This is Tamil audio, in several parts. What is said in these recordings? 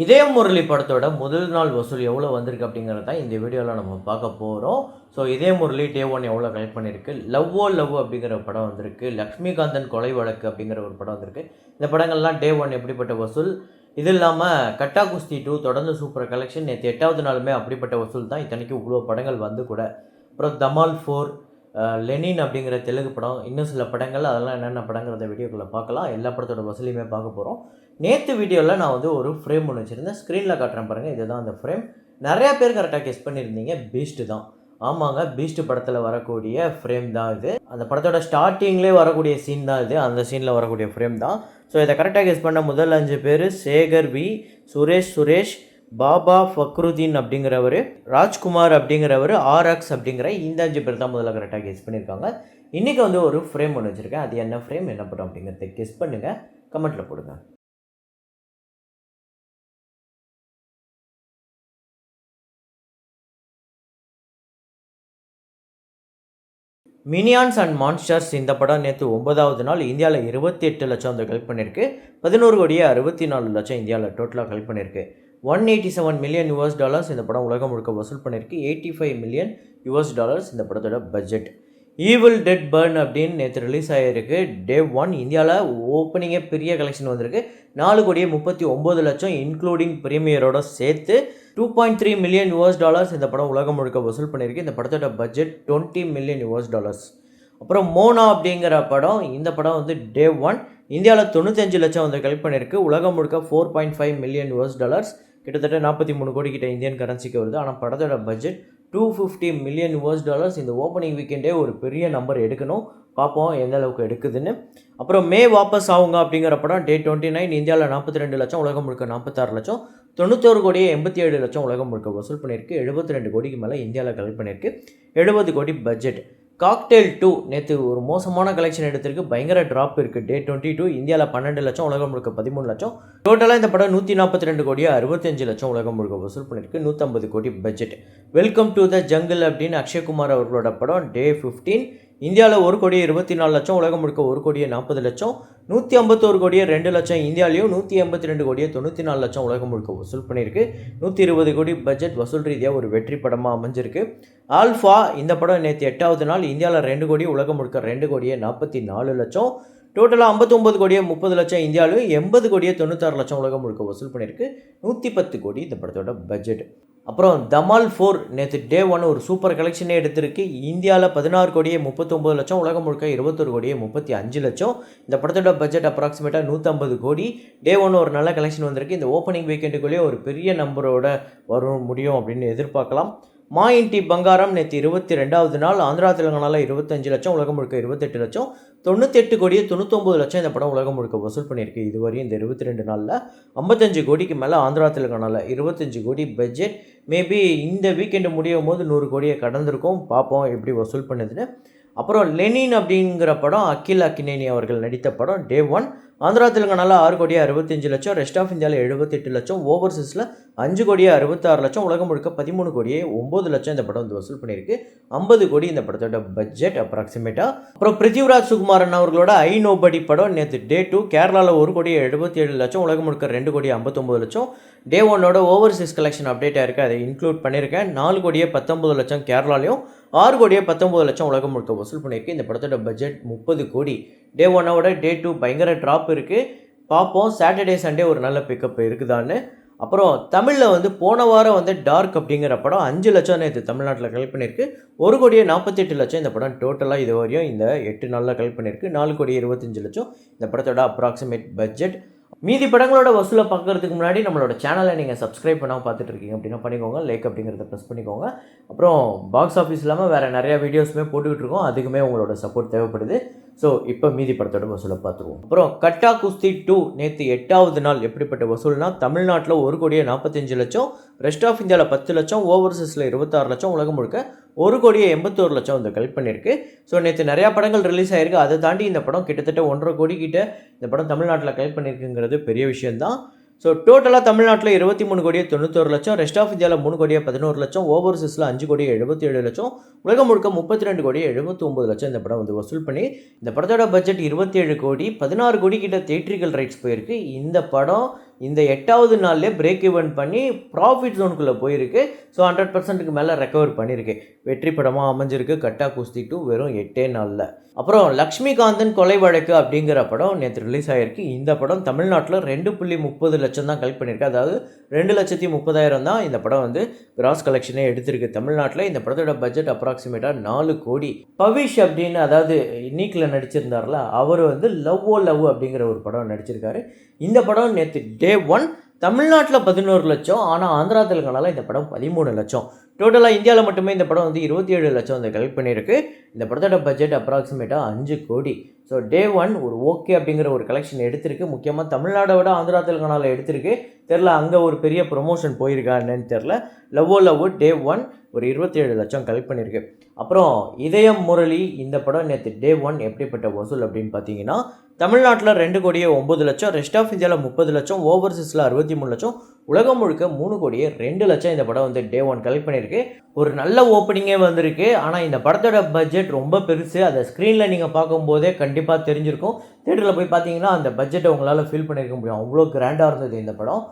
இதே முரளி படத்தோட முதல் நாள் வசூல் எவ்வளோ வந்திருக்கு அப்படிங்கிறது தான் இந்த வீடியோவில் நம்ம பார்க்க போகிறோம். ஸோ இதே முரளி டே 1 எவ்வளோ கலெக்ட் பண்ணியிருக்கு, லவ்வோ லவ் அப்படிங்கிற படம் வந்திருக்கு, லக்ஷ்மிகாந்தன் கொலை வழக்கு அப்படிங்கிற ஒரு படம் வந்திருக்கு. இந்த படங்கள்லாம் டே 1 எப்படிப்பட்ட வசூல், இது இல்லாமல் கட்டா குஸ்தி 2 தொடர்ந்து சூப்பர் கலெக்ஷன், நேற்று 8வது நாளுமே அப்படிப்பட்ட வசூல் தான். இத்தனைக்கும் இவ்வளோ படங்கள் வந்து கூட. அப்புறம் தமால் 4, லெனின் அப்படிங்கிற தெலுங்கு படம், இன்னும் சில படங்கள், அதெல்லாம் என்னென்ன படங்கிறத வீடியோக்குள்ளே பார்க்கலாம். எல்லா படத்தோட வசூலையுமே பார்க்க போகிறோம். நேற்று வீடியோவில் நான் வந்து ஒரு ஃப்ரேம் ஒன்று வச்சுருந்தேன், ஸ்க்ரீனில் காட்டுறேன் பாருங்கள். இதுதான் அந்த ஃப்ரேம். நிறையா பேர் கரெக்டாக கெஸ் பண்ணியிருந்தீங்க, பீஸ்ட்டு தான். ஆமாங்க, பீஸ்ட்டு படத்தில் வரக்கூடிய ஃப்ரேம் தான் இது. அந்த படத்தோட ஸ்டார்டிங்லேயே வரக்கூடிய சீன் தான் இது, அந்த சீனில் வரக்கூடிய ஃப்ரேம் தான். ஸோ இதை கரெக்டாக கெஸ் பண்ண முதல் 5 பேர் சேகர் வி, சுரேஷ், பாபா ஃபக்ருதீன் அப்படிங்கிறவர், ராஜ்குமார் அப்படிங்கிறவர், RX அப்படிங்கிற இந்த 5 பேர் தான் முதல்ல கரெக்டாக கெஸ் பண்ணியிருக்காங்க. இன்றைக்கி வந்து ஒரு ஃப்ரேம் ஒன்று வச்சுருக்கேன், அது என்ன ஃப்ரேம் என்ன படம் அப்படிங்கிறத கெஸ் பண்ணுங்கள், கமெண்ட்டில் போடுங்க. மினியான்ஸ் அண்ட் மான்ஸ்டர்ஸ் இந்த படம் நேற்று 9வது நாள் இந்தியாவில் 28 லட்சம் வந்து கலெக்ட் பண்ணியிருக்கு. 11 கோடியே 64 லட்சம் இந்தியாவில் டோட்டலாக கலெக்ட் பண்ணியிருக்கு. $187 மில்லியன் இந்த படம் உலகம் முழுக்க வசூல் பண்ணியிருக்கு. $85 மில்லியன் இந்த படத்தோட பட்ஜெட். ஈவில் டெட் பர்ன் அப்படின்னு நேற்று ரிலீஸ் ஆகிருக்கு. டே 1 இந்தியாவில் ஓப்பனிங்கே பெரிய கலெக்ஷன் வந்திருக்கு. 4 கோடியே 39 லட்சம் இன்க்ளூடிங் ப்ரீமியரோட சேர்த்து. $2.3 மில்லியன் இந்த படம் உலகம் முழுக்க வசூல் பண்ணியிருக்கு. இந்த படத்தோட பட்ஜெட் $20 மில்லியன். அப்புறம் மோனா அப்படிங்கிற படம், இந்த படம் வந்து டே 1 இந்தியாவில் 95 லட்சம் வந்து கலெக்ட் பண்ணியிருக்கு. உலகம் முழுக்க $4.5 மில்லியன். கிட்டத்தட்ட 43 கோடி கிட்ட இந்தியன் கரன்சிக்கு வருது. ஆனால் படத்தோட பட்ஜெட் $250 மில்லியன். இந்த ஓப்பனிங் வீக்கெண்டே ஒரு பெரிய நம்பர் எடுக்கணும், பார்ப்போம் எந்த அளவுக்கு எடுக்குதுன்னு. அப்புறம் மே வாபஸ் ஆகுங்க அப்படிங்கிற படம் டே 29 இந்தியாவில் 42 லட்சம், உலகம் முழுக்க 46 லட்சம், 91 கோடியே 87 லட்சம் உலகம் முழுக்க வசூல் பண்ணியிருக்கு. 72 கோடிக்கு மேலே இந்தியாவில் கலெக்ட் பண்ணியிருக்கு. 70 கோடி பட்ஜெட். காக்டெயில் 2 நேற்று ஒரு மோசமான கலெக்ஷன் எடுத்திருக்கு, பயங்கர ட்ராப் இருக்குது. டே 22 இந்தியாவில் 12 லட்சம், உலகம் முழுக்க 13 லட்சம். டோட்டலாக இந்த படம் 142 கோடியே 65 லட்சம் உலகம் முழுக்க வசூல் பண்ணியிருக்கு. 150 கோடி budget. Welcome to the jungle அப்படின்னு அக்ஷய்குமார் அவர்களோட படம் டே 15 இந்தியாவில் 1 கோடியே 24 லட்சம், உலகம் முழுக்க 1 கோடியே 40 லட்சம், 151 கோடியே 2 லட்சம் இந்தியாவிலையும், 182 கோடியே 94 லட்சம் உலகம் முழுக்க வசூல் பண்ணியிருக்கு. 120 கோடி பட்ஜெட். வசூல் ரீதியாக ஒரு வெற்றி படமாக அமைஞ்சிருக்கு. ஆல்ஃபா இந்த படம் நேற்று 8வது நாள் இந்தியாவில் 2 கோடி, உலகம் முழுக்க 2 கோடியே 44 லட்சம், டோட்டலாக 59 கோடியே 30 லட்சம் இந்தியாவிலும், 80 கோடியே 96 லட்சம் உலகம் முழுக்க வசூல் பண்ணியிருக்கு. 110 கோடி இந்த படத்தோட பட்ஜெட். அப்புறம் தமால் 4 நேற்று டே 1 ஒரு சூப்பர் கலெக்ஷனே எடுத்திருக்கு. இந்தியாவில் 16 கோடியே 39 லட்சம், உலகம் முழுக்க 21 கோடியே 35 லட்சம். இந்த படத்தோட பட்ஜெட் அப்ராக்சிமேட்டாக 150 கோடி. டே 1 ஒரு நல்ல கலெக்ஷன் வந்திருக்கு. இந்த ஓப்பனிங் வீக்கெண்டுக்குள்ளேயே ஒரு பெரிய நம்பரோட முடியும் அப்படின்னு எதிர்பார்க்கலாம். மா இன்டி பங்காரம் நேற்று 22வது நாள் ஆந்திரா தெலுங்கானாவில் 25 லட்சம், உலகம் முழுக்க 28 லட்சம், 98 கோடியே 99 லட்சம் இந்த படம் உலகம் முழுக்க வசூல் பண்ணியிருக்கு. இதுவரையும் இந்த 22 நாளில் 55 கோடிக்கு மேலே ஆந்திரா தெலுங்கானாவில் 25 கோடி பட்ஜெட். மேபி இந்த வீக்கெண்டு முடியும் போது 100 கோடியை கடந்திருக்கும், பார்ப்போம் எப்படி வசூல் பண்ணுதுன்னு. அப்புறம் லெனின் அப்படிங்கிற படம் அகில் அக்கினேனி அவர்கள் நடித்த படம் டே 1 ஆந்திரா தெலுங்கானாவில் 6 கோடியே 65 லட்சம், ரெஸ்ட் ஆஃப் இந்தியாவில் 78 லட்சம், ஓவர்சீஸில் 5 கோடியே 66 லட்சம், உலகம் முழுக்க 13 கோடியே 9 லட்சம் இந்த படம் வந்து வசூல் பண்ணியிருக்கு. 50 கோடி இந்த படத்தோட பட்ஜெட் அப்ராக்சிமேட்டாக. அப்புறம் பிருத்திவிராஜ் சுகுமாரன் அவர்களோட ஐ நோபடி படம் நேற்று டே 2 கேரளாவில் 1 கோடியே 77 லட்சம், உலகம் முழுக்க 2 கோடியே 59 லட்சம். டே 1ஓட ஓவர்சீஸ் கலெக்ஷன் அப்டேட் ஆயிருக்கு, அதை இன்க்ளூட் பண்ணியிருக்கேன். 4 கோடியே 19 லட்சம் கேரளாலையும், 6 கோடியே 19 லட்சம் உலகம் முழுக்க வசூல் பண்ணியிருக்கு. இந்த படத்தோட பட்ஜெட் 30 கோடி. டே 1ஓட டே 2 பயங்கர ட்ராப் இருக்குது, பார்ப்போம் சாட்டர்டே சண்டே ஒரு நல்ல பிக்கப் இருக்குதான்னு. அப்புறம் தமிழில் வந்து போன வாரம் வந்து டார்க் அப்படிங்கிற படம் 5 லட்சம் நேற்று தமிழ்நாட்டில் கலெக்ட் பண்ணியிருக்கு. 1 கோடியே 48 லட்சம் இந்த படம் டோட்டலாக இது வரையும் இந்த 8 நாளில் கலெக்ட் பண்ணியிருக்கு. 4 கோடியே 25 லட்சம் இந்த படத்தோட அப்ராக்சிமேட் பட்ஜெட். மீதி படங்களோட வசூலை பார்க்குறதுக்கு முன்னாடி நம்மளோட சேனலை நீங்கள் சப்ஸ்கிரைப் பண்ணாமல் பார்த்துட்டு இருக்கீங்க அப்படின்னா பண்ணிக்கோங்க, லைக் அப்படிங்கிறத ப்ரெஸ் பண்ணிக்கோங்க. அப்புறம் பாக்ஸ் ஆஃபீஸ் இல்லாமல் வேறு நிறையா வீடியோஸுமே போட்டுக்கிட்டு இருக்கோம், அதுக்குமே உங்களோட சப்போர்ட் தேவைப்படுது. ஸோ இப்போ மீதி படத்தோட வசூலை பார்த்துருவோம். அப்புறம் கட்டா குஸ்தி 2 நேற்று 8வது நாள் எப்படிப்பட்ட வசூல்னா, தமிழ்நாட்டில் 1 கோடியே 45 லட்சம், ரெஸ்ட் ஆஃப் இந்தியாவில் 10 லட்சம், ஓவர்சீஸில் 26 லட்சம், உலகம் முழுக்க 1 கோடியே 81 லட்சம் வந்து கலெக்ட் பண்ணியிருக்கு. ஸோ நேற்று நிறையா படங்கள் ரிலீஸ் ஆகிருக்கு, அதை தாண்டி இந்த படம் கிட்டத்தட்ட 1.5 கோடி கிட்ட இந்த படம் தமிழ்நாட்டில் கலெக்ட் பண்ணியிருக்குங்கிறது பெரிய விஷயம்தான். ஸோ டோட்டலாக தமிழ்நாட்டில் 23 கோடியே 91 லட்சம், ரெஸ்ட் ஆஃப் இந்தியாவில் 3 கோடியே 11 லட்சம், ஓவர்சீஸில் 5 கோடியே 77 லட்சம், உலகம் முழுக்க 32 கோடியே 79 லட்சம் இந்த படம் வந்து வசூல் பண்ணி. இந்த படத்தோட பட்ஜெட் 27 கோடி. 16 கோடி கிட்ட தியேட்ரிக்கல் ரைட்ஸ் போயிருக்கு. இந்த படம் இந்த 8வது நாள்லேயே பிரேக் ஈவன் பண்ணி ப்ராஃபிட் ஜோனுக்குள்ளே போயிருக்கு. ஸோ 100%க்கு மேலே ரெக்கவர் பண்ணியிருக்கு. வெற்றி படமாக அமைஞ்சிருக்கு கட்டா குஸ்தி 2 வெறும் 8 நாளில். அப்புறம் லக்ஷ்மிகாந்தன் கொலை வழக்கு அப்படிங்கிற படம் நேற்று ரிலீஸ் ஆகிருக்கு. இந்த படம் தமிழ்நாட்டில் 2.30 லட்சம் தான் கலெக்ட் பண்ணியிருக்கு. அதாவது 2,30,000 தான் இந்த படம் வந்து கிராஸ் கலெக்ஷனே எடுத்திருக்கு தமிழ்நாட்டில். இந்த படத்தோட பட்ஜெட் அப்ராக்சிமேட்டாக 4 கோடி. பவிஷ் அப்படின்னு அதாவது இன்னிக்கில் நடிச்சிருந்தார்ல, அவர் வந்து லவ் அப்படிங்கிற ஒரு படம் நடிச்சிருக்காரு. இந்த படம் நேற்று Day 1 தமிழ்நாட்டில் 11 லட்சம், ஆனால் ஆந்திரா தெலுங்கானாவில் இந்த படம் 13 லட்சம். டோட்டலாக இந்தியாவில் மட்டுமே இந்த படம் வந்து 27 லட்சம் வந்து கலெக்ட் பண்ணியிருக்கு. இந்த படத்தோட பட்ஜெட் அப்ராக்சிமேட்டாக 5 கோடி. ஸோ Day 1 ஒரு ஓகே அப்படிங்கிற ஒரு கலெக்ஷன் எடுத்திருக்கு. முக்கியமாக தமிழ்நாடை விட ஆந்திரா தெலுங்கானாவில் எடுத்திருக்கு. தெரில அங்கே ஒரு பெரிய ப்ரொமோஷன் போயிருக்கா என்னன்னு தெரில. லவ் Day 1 ஒரு 27 லட்சம் கலெக்ட் பண்ணியிருக்கு. அப்புறம் இதயம் முரளி இந்த படம் நேற்று Day 1 எப்படிப்பட்ட வசூல் அப்படின்னு பார்த்தீங்கன்னா, தமிழ்நாட்டில் 2,09 லட்சம், ரெஸ்ட் ஆஃப் இந்தியாவில் 30 லட்சம், ஓவர்சீஸில் 63 லட்சம், உலகம் முழுக்க 3,02 லட்சம் இந்த படம் வந்து Day 1 கலெக்ட் பண்ணியிருக்கு. ஒரு நல்ல ஓப்பனிங்கே வந்திருக்கு. ஆனால் இந்த படத்தோட பட்ஜெட் ரொம்ப பெருசு. அதை ஸ்க்ரீனில் நீங்கள் பார்க்கும்போதே கண்டிப்பாக தெரிஞ்சிருக்கும். தேட்டரில் போய் பார்த்தீங்கன்னா அந்த பட்ஜெட்டை உங்களால் ஃபீல் பண்ணியிருக்க முடியும். அவ்வளோ கிராண்டாக இருந்தது இந்த படம்.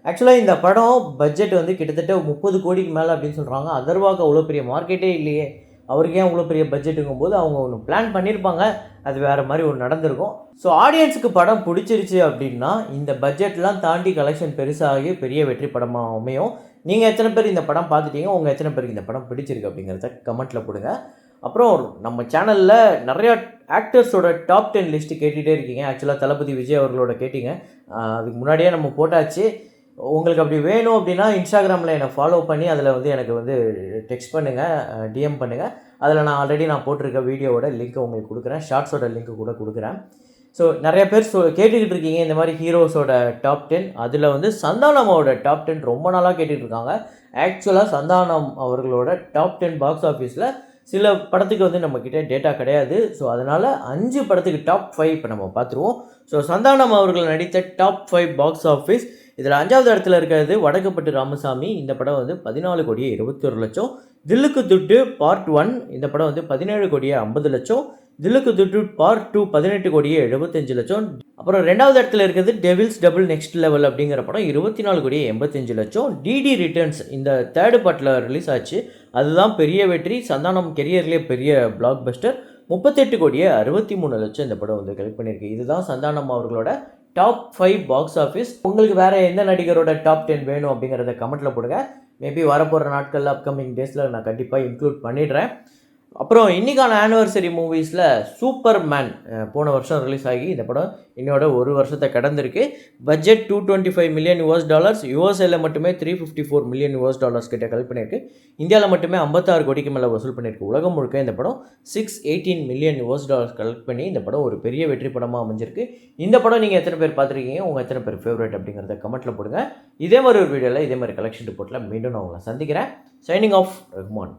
ஆக்சுவலாக இந்த படம் பட்ஜெட் வந்து கிட்டத்தட்ட 30 கோடிக்கு மேலே அப்படின்னு சொல்கிறாங்க. அதர்வாக்கு அவ்வளோ பெரிய மார்க்கெட்டே இல்லையே, அவருக்கு ஏன் அவ்வளோ பெரிய பட்ஜெட்டுங்கும் போது அவங்க ஒன்று பிளான் பண்ணியிருப்பாங்க, அது வேறு மாதிரி ஒன்று நடந்திருக்கும். ஸோ ஆடியன்ஸுக்கு படம் பிடிச்சிருச்சு அப்படின்னா இந்த பட்ஜெட்லாம் தாண்டி கலெக்ஷன் பெருசாகி பெரிய வெற்றி படமாக அமையும். நீங்கள் எத்தனை பேர் இந்த படம் பார்த்துட்டீங்க, உங்கள் எத்தனை பேருக்கு இந்த படம் பிடிச்சிருக்கு அப்படிங்கிறத கமெண்ட்டில் போடுங்க. அப்புறம் நம்ம சேனலில் நிறையா ஆக்டர்ஸோட டாப் 10 லிஸ்ட்டு கேட்டுகிட்டே இருக்கீங்க. ஆக்சுவலாக தளபதி விஜய் அவர்களோட கேட்டிங்க, அதுக்கு முன்னாடியே நம்ம போட்டாச்சு. உங்களுக்கு அப்படி வேணும் அப்படின்னா இன்ஸ்டாகிராமில் என்னை ஃபாலோ பண்ணி அதில் வந்து எனக்கு வந்து டெக்ஸ்ட் பண்ணுங்கள், டிஎம் பண்ணுங்கள். அதில் நான் ஆல்ரெடி போட்டிருக்க வீடியோவோட லிங்க்கை உங்களுக்கு கொடுக்குறேன், ஷார்ட்ஸோட லிங்க்கு கூட கொடுக்குறேன். ஸோ நிறைய பேர் கேட்டுக்கிட்டு இருக்கீங்க இந்த மாதிரி ஹீரோஸோட டாப் 10. அதில் வந்து சந்தானமோட டாப் 10 ரொம்ப நாளாக கேட்டுக்கிட்டு இருக்காங்க. ஆக்சுவலாக சந்தானம் அவர்களோட டாப் 10 பாக்ஸ் ஆஃபீஸில் சில படத்துக்கு வந்து நம்மக்கிட்ட டேட்டா கிடையாது. ஸோ அதனால் 5 படத்துக்கு டாப் 5 இப்போ நம்ம பார்த்துருவோம். ஸோ சந்தானம் அவர்கள் நடித்த டாப் 5 பாக்ஸ் ஆஃபீஸ் இதில் 5வது இடத்துல இருக்கிறது வடக்குப்பட்டு ராமசாமி. இந்த படம் வந்து 14,21 லட்சம். தில்லுக்கு துட்டு பார்ட் 1 இந்த படம் வந்து 17,50 லட்சம். தில்லுக்கு துட்டு பார்ட் 2 18,75 லட்சம். அப்புறம் 2வது இடத்துல இருக்கிறது டெவில்ஸ் டபுள் நெக்ஸ்ட் லெவல் அப்படிங்கிற படம் 24,85 லட்சம். டிடி ரிட்டர்ன்ஸ் இந்த 3rd பார்ட்டில் ரிலீஸ் ஆச்சு, அதுதான் பெரிய வெற்றி. சந்தானம் கெரியர்லேயே பெரிய பிளாக் பஸ்டர். 38,63 லட்சம் இந்த படம் வந்து கலெக்ட் பண்ணியிருக்கு. இதுதான் சந்தானம் அவர்களோட டாப் 5 பாக்ஸ் ஆஃபீஸ். உங்களுக்கு வேறு எந்த நடிகரோட டாப் 10 வேணும் அப்படிங்கிறத கமெண்ட்டில் போடுங்க. மேபி வரப்போகிற நாட்களில் அப்கமிங் டேஸில் நான் கண்டிப்பாக இன்க்ளூட் பண்ணிடுறேன். அப்புறம் இன்றைக்கான ஆனிவர்சரி மூவிஸில் சூப்பர்மேன் போன வருஷம் ரிலீஸ் ஆகி இந்த படம் இன்னோட ஒரு வருஷத்தை கடந்திருக்கு. பட்ஜெட் $225 மில்லியன், யூஎஸ்ஏல மட்டுமே $354 மில்லியன் கிட்ட கலெக்ட் பண்ணியிருக்கு. இந்தியாவில் மட்டுமே 56 கோடிக்கு மேலே வசூல் பண்ணியிருக்கு. உலகம் முழுக்க இந்த படம் $618 மில்லியன் கலெக்ட் பண்ணி இந்த படம் ஒரு பெரிய வெற்றி படமாக அமைஞ்சிருக்கு. இந்த படம் நீங்கள் எத்தனை பேர் பார்த்துருக்கீங்க, உங்கள் எத்தனை பேர் ஃபேவரட் அப்படிங்கிறத கமெண்ட்டில் போடுங்க. இதே மாதிரி ஒரு வீடியோவில் இதே மாதிரி கலெக்ஷன் ரிப்போர்ட்டில் மீண்டும் நான் உங்களை சந்திக்கிறேன். Signing off Rahman.